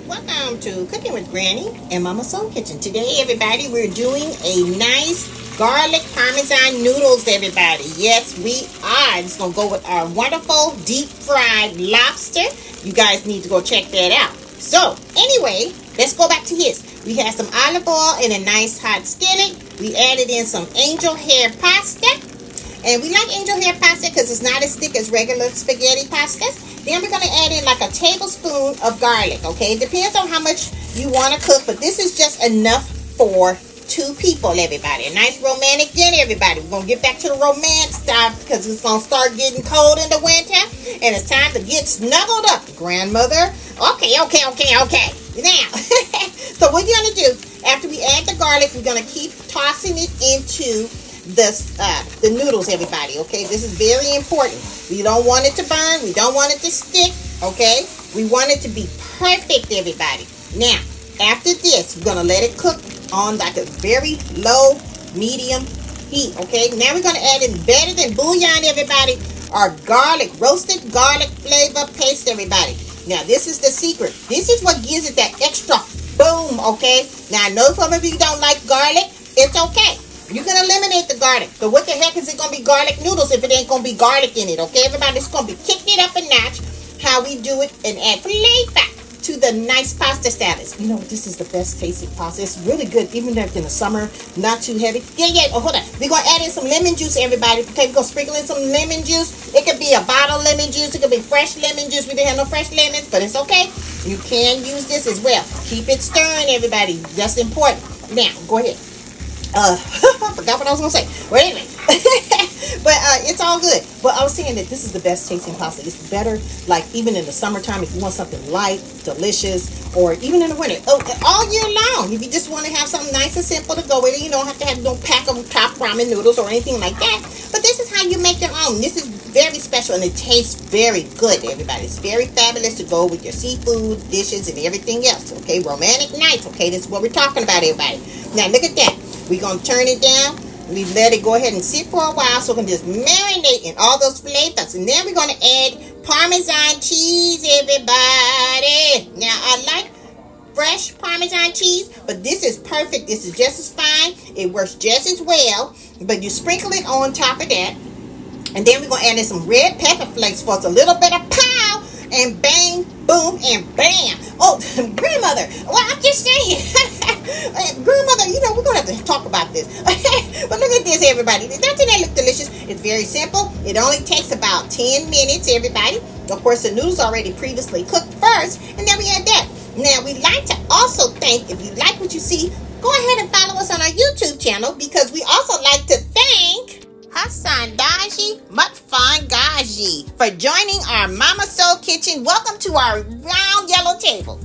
Welcome to Cooking with Granny and Mama Soul Kitchen. Today, everybody, we're doing a nice garlic Parmesan noodles, everybody. Yes, we are. It's going to go with our wonderful deep fried lobster. You guys need to go check that out. So, anyway, let's go back to his. We had some olive oil in a nice hot skillet. We added in some angel hair pasta. And we like angel hair pasta because it's not as thick as regular spaghetti pastas. Then we're going to add in like a tablespoon of garlic, okay? It depends on how much you want to cook, but this is just enough for 2 people, everybody. A nice romantic dinner, everybody. We're going to get back to the romance stuff because it's going to start getting cold in the winter, and it's time to get snuggled up, grandmother. Okay. Now, so what you're going to do, after we add the garlic, we're going to keep tossing it into the noodles, everybody, okay? This is very important. We don't want it to burn. We don't want it to stick, okay? We want it to be perfect, everybody. Now, after this, we're going to let it cook on like a very low, medium heat, okay? Now we're going to add in better than bouillon, everybody, our roasted garlic flavor paste, everybody. Now, this is the secret. This is what gives it that extra boom, okay? Now, I know some of you don't like garlic. It's okay. You can eliminate the garlic. But what the heck is it going to be garlic noodles if it ain't going to be garlic in it, okay? Everybody, it's going to be kicking it up a notch how we do it and add flavor to the nice pasta salads. You know, this is the best tasting pasta. It's really good, even if in the summer, not too heavy. Yeah. Oh, hold on. We're going to add in some lemon juice, everybody. Okay, we're going to sprinkle in some lemon juice. It could be a bottle lemon juice. It could be fresh lemon juice. We didn't have no fresh lemons, but it's okay. You can use this as well. Keep it stirring, everybody. That's important. Now, go ahead. I forgot what I was going to say. But anyway, but it's all good. But I was saying that this is the best tasting pasta. It's better, like, even in the summertime, if you want something light, delicious, or even in the winter. All year long, if you just want to have something nice and simple to go with it, you don't have to have no pack of top ramen noodles or anything like that. But this is how you make your own. This is very special, and it tastes very good, everybody. It's very fabulous to go with your seafood dishes and everything else, okay? Romantic nights, okay? This is what we're talking about, everybody. Now, look at that. We're going to turn it down. We let it go ahead and sit for a while so it can just marinate in all those flavors. And then we're going to add Parmesan cheese, everybody. Now, I like fresh Parmesan cheese, but this is perfect. This is just as fine. It works just as well. But you sprinkle it on top of that. And then we're going to add in some red pepper flakes for a little bit of pow. And bang, boom, and bam. Oh, grandmother. Well, I'm just saying. Grandmother, you know, we're going to have to talk about this. But look at this, everybody. Doesn't that look delicious? It's very simple. It only takes about 10 minutes, everybody. Of course, the noodles already previously cooked first. And then we add that. Now, we'd like to also thank, if you like what you see, go ahead and follow us on our YouTube channel, because we also like to thank Hassan Daji Mutfan Gaji for joining our Mama Soul Kitchen. Welcome to our round yellow table.